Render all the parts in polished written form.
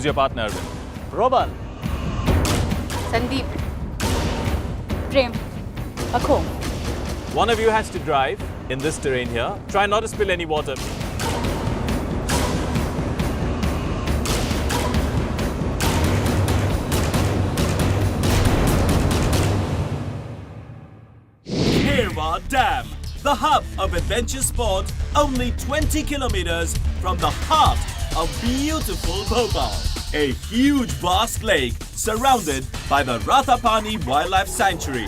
Who's your partner, Arvind? Robal. Sandeep. Prem. Akho. One of you has to drive in this terrain here. Try not to spill any water. Kerwa Dam, the hub of adventure sport, only 20 kilometers from the heart of beautiful Bhopal. A huge vast lake surrounded by the Rathapani Wildlife Sanctuary.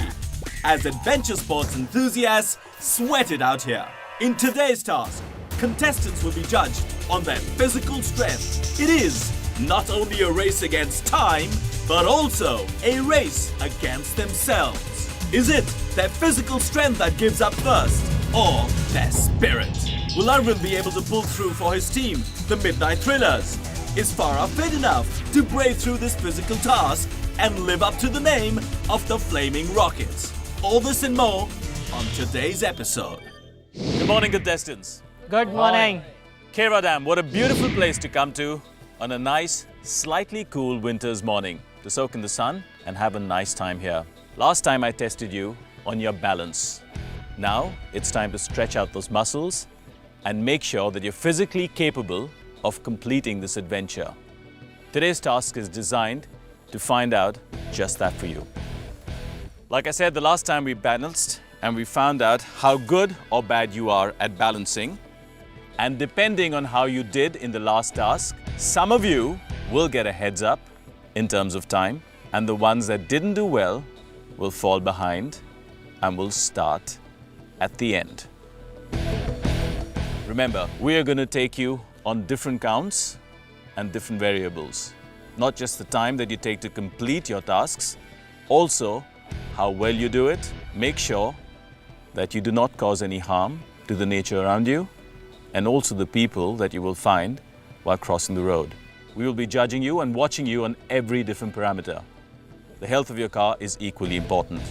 As adventure sports enthusiasts sweat it out here. In today's task, contestants will be judged on their physical strength. It is not only a race against time, but also a race against themselves. Is it their physical strength that gives up first, or their spirit? Will Arvind be able to pull through for his team, the Midnight Thrillers? Is Farah fit enough to brave through this physical task and live up to the name of the Flaming Rockets? All this and more on today's episode. Good morning, contestants. Good morning. Kerwa Dam, what a beautiful place to come to on a nice, slightly cool winter's morning to soak in the sun and have a nice time here. Last time I tested you on your balance. Now it's time to stretch out those muscles and make sure that you're physically capable of completing this adventure. Today's task is designed to find out just that for you. Like I said, the last time we balanced and we found out how good or bad you are at balancing. And depending on how you did in the last task, some of you will get a heads up in terms of time, and the ones that didn't do well will fall behind and will start at the end. Remember, we are going to take you on different counts and different variables. Not just the time that you take to complete your tasks, also how well you do it. Make sure that you do not cause any harm to the nature around you and also the people that you will find while crossing the road. We will be judging you and watching you on every different parameter. The health of your car is equally important.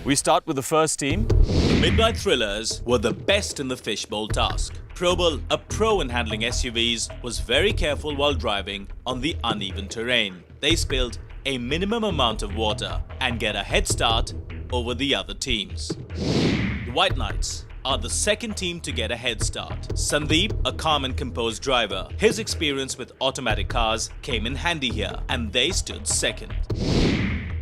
We start with the first team. The Midnight Thrillers were the best in the fishbowl task. Probal, a pro in handling SUVs, was very careful while driving on the uneven terrain. They spilled a minimum amount of water and get a head start over the other teams. The White Knights are the second team to get a head start. Sandeep, a calm and composed driver. His experience with automatic cars came in handy here, and they stood second.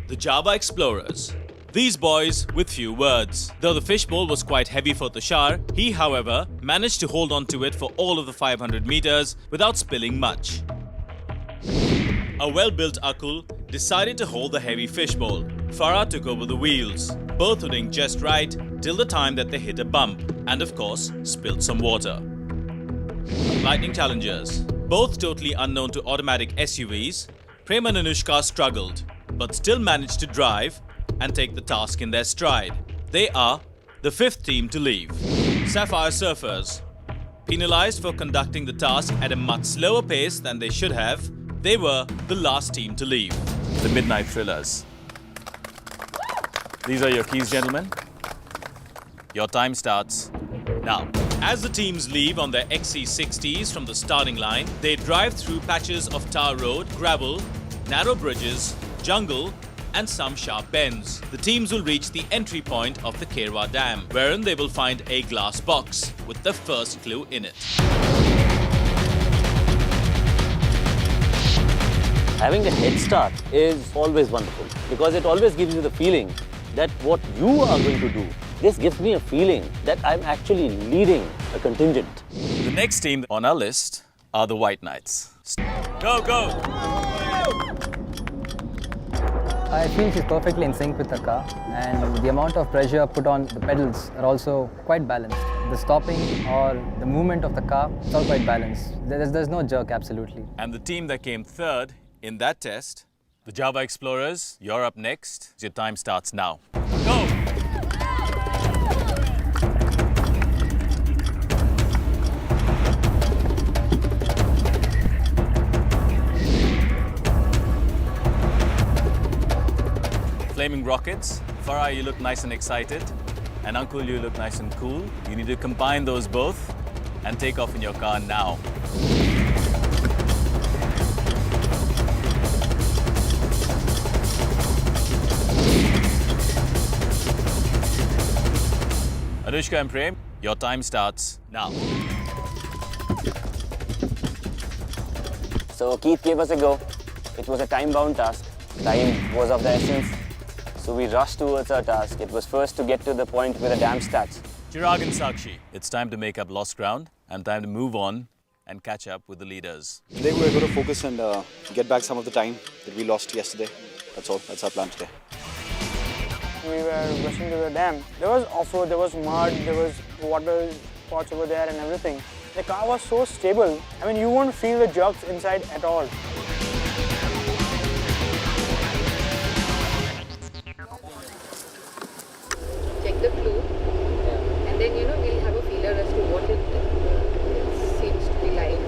The Java Explorers. These boys with few words. Though the fishbowl was quite heavy for Tushar, he, however, managed to hold on to it for all of the 500 meters without spilling much. A well-built Akul decided to hold the heavy fishbowl. Farah took over the wheels, both doing just right till the time that they hit a bump and, of course, spilled some water. Lightning Challengers. Both totally unknown to automatic SUVs, Prem and Anushka struggled, but still managed to drive and take the task in their stride. They are the fifth team to leave. Sapphire Surfers. Penalized for conducting the task at a much slower pace than they should have, they were the last team to leave. The Midnight Thrillers. These are your keys, gentlemen. Your time starts now. As the teams leave on their XC60s from the starting line, they drive through patches of tar road, gravel, narrow bridges, jungle, and some sharp bends. The teams will reach the entry point of the Kerwa Dam, wherein they will find a glass box with the first clue in it. Having a head start is always wonderful because it always gives you the feeling that what you are going to do, this gives me a feeling that I'm actually leading a contingent. The next team on our list are the White Knights. Go, go! I feel she's perfectly in sync with the car, and the amount of pressure put on the pedals are also quite balanced. The stopping or the movement of the car, it's all quite balanced. There's no jerk, absolutely. And the team that came third in that test, the Java Explorers, you're up next. Your time starts now. Go! Flaming Rockets. Farah, you look nice and excited. And Uncle, you look nice and cool. You need to combine those both and take off in your car now. Anushka and Prem, your time starts now. So Keith gave us a go. It was a time-bound task. Time was of the essence. So we rushed towards our task. It was first to get to the point where the dam starts. Chirag and Sakshi, it's time to make up lost ground and time to move on and catch up with the leaders. Today we're going to focus and get back some of the time that we lost yesterday. That's all. That's our plan today. We were rushing to the dam. There was off-road, there was mud, there was water spots over there and everything. The car was so stable. I mean, you won't feel the jerks inside at all. Check the clue, and then we'll have a feeler as to what it seems to be like.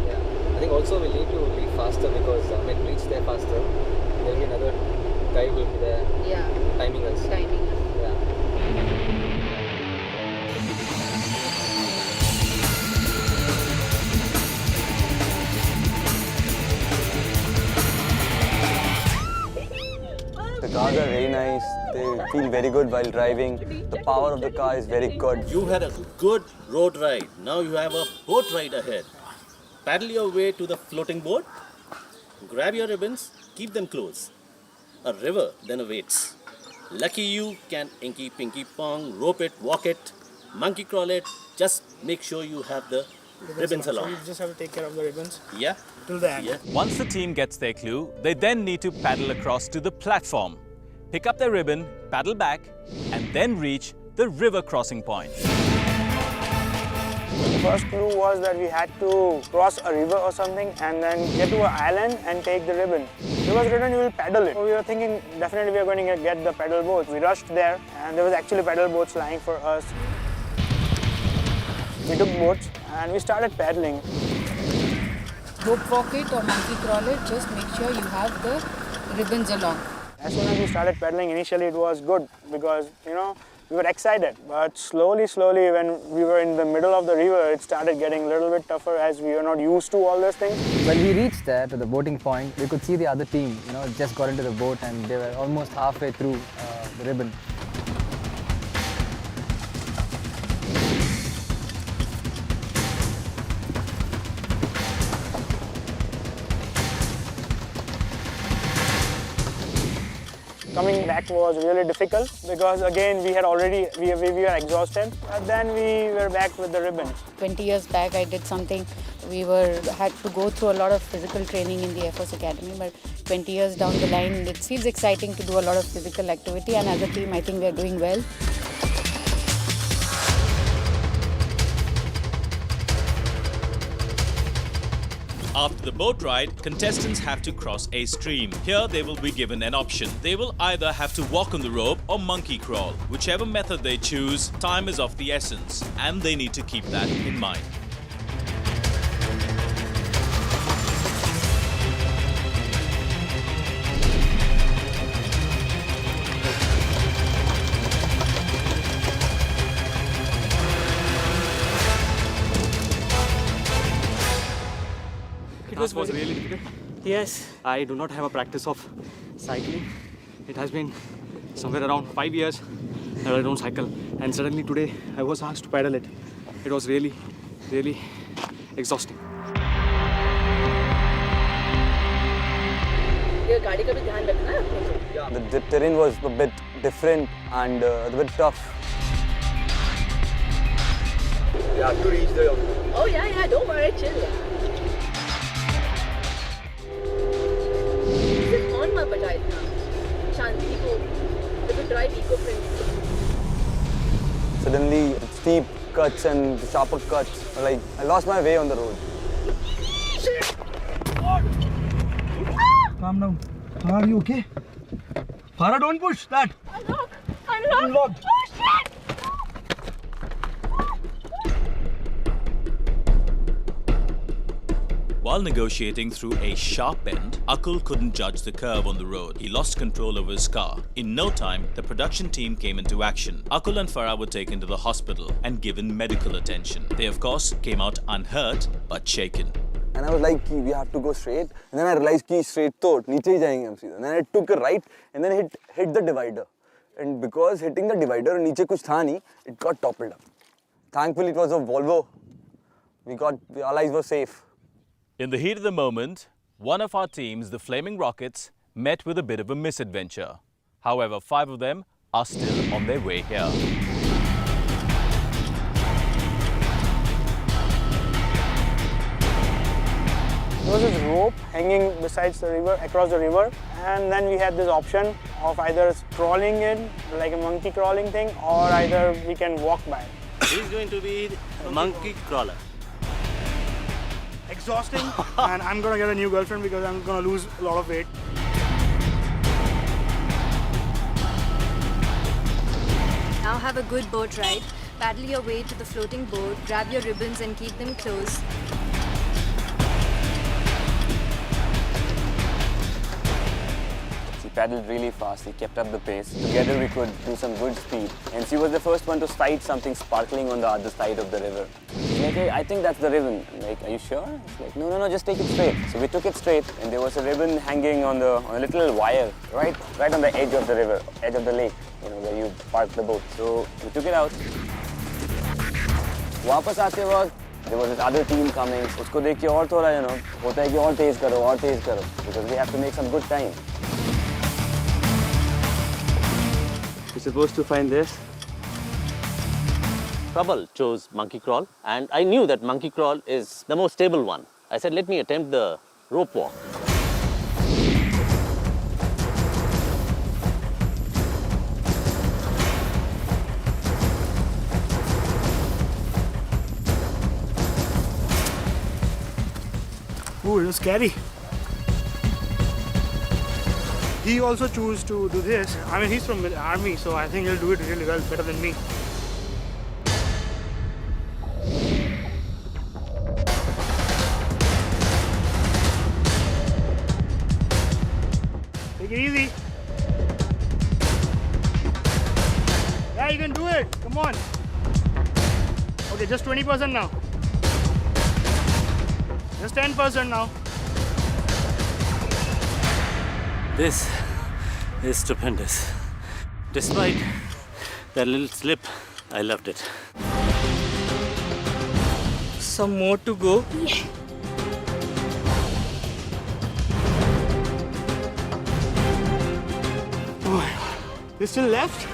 Yeah. I think also we need to leave faster because reach there faster. There will be another guy will be there Yeah, timing us. timing. Yeah. The cars are very nice. They feel very good while driving. The power of the car is very good. You had a good road ride. Now you have a boat ride ahead. Paddle your way to the floating boat. Grab your ribbons, keep them close. A river then awaits. Lucky you can inky pinky pong, rope it, walk it, monkey crawl it. Just make sure you have the ribbons along. You just have to take care of the ribbons Yeah? till the end. Yeah. Once the team gets their clue, they then need to paddle across to the platform, pick up their ribbon, paddle back, and then reach the river crossing point. The first clue was that we had to cross a river or something and then get to an island and take the ribbon. It was written you will paddle it. So we were thinking definitely we are going to get the pedal boats. We rushed there and there was actually pedal boats lying for us. We took boats and we started paddling. Rope walk it or monkey crawl it, just make sure you have the ribbons along. As soon as we started paddling, initially it was good because, we were excited. But slowly, when we were in the middle of the river, it started getting a little bit tougher as we were not used to all those things. When we reached there to the boating point, we could see the other team, just got into the boat and they were almost halfway through the ribbon. Coming back was really difficult because again we were exhausted. But then we were back with the ribbons. 20 years back, I did something. We had to go through a lot of physical training in the Air Force Academy, but 20 years down the line, it feels exciting to do a lot of physical activity, and as a team, I think we are doing well. After the boat ride, contestants have to cross a stream. Here they will be given an option. They will either have to walk on the rope or monkey crawl. Whichever method they choose, time is of the essence, and they need to keep that in mind. It was really difficult. Yes, I do not have a practice of cycling. It has been somewhere around 5 years that I don't cycle. And suddenly today I was asked to paddle it. It was really, really exhausting. The terrain was a bit different and a bit tough. We have to reach the... Oh yeah, don't worry, chill. This is on my budget now. Shanti ko, to drive eco-friendly. Suddenly, steep cuts and sharper cuts. Like, I lost my way on the road. Calm down. Are you okay? Farah, don't push that. I'm locked. Oh shit! While negotiating through a sharp bend, Akul couldn't judge the curve on the road. He lost control of his car. In no time, the production team came into action. Akul and Farah were taken to the hospital and given medical attention. They, of course, came out unhurt but shaken. And I was like, we have to go straight. And then I realized कि straight तो नीचे ही जाएंगे हम सीधा. And then I took a right and then hit the divider. And because hitting the divider and नीचे कुछ था नहीं, it got toppled up. Thankfully, it was a Volvo. Our lives were safe. In the heat of the moment, one of our teams, the Flaming Rockets, met with a bit of a misadventure. However, 5 of them are still on their way here. There was this rope hanging besides the river, across the river, and then we had this option of either crawling in, like a monkey crawling thing, or either we can walk by. He's going to be a monkey crawler. Exhausting, and I'm gonna get a new girlfriend because I'm gonna lose a lot of weight. Now have a good boat ride. Paddle your way to the floating boat, grab your ribbons and keep them close. She paddled really fast, he kept up the pace. Together we could do some good speed. And she was the first one to sight something sparkling on the other side of the river. She's like, hey, I think that's the ribbon. I'm like, are you sure? She's like, no, just take it straight. So we took it straight, and there was a ribbon hanging on a little wire, right on the edge of the river, edge of the lake, where you park the boat. So we took it out. वापस आते वक्त there was this other team coming. उसको देख के और थोड़ा होता है कि और तेज करो, because we have to make some good time. We're supposed to find this. Prabal chose monkey crawl, and I knew that monkey crawl is the most stable one. I said, let me attempt the rope walk. Ooh, it was scary. He also chose to do this. I mean, he's from the army, so I think he'll do it really well, better than me. Take it easy. Yeah, you can do it. Come on. Okay, just 20% now. Just 10% now. This is stupendous. Despite that little slip, I loved it. Some more to go. Oh my God. There's still left?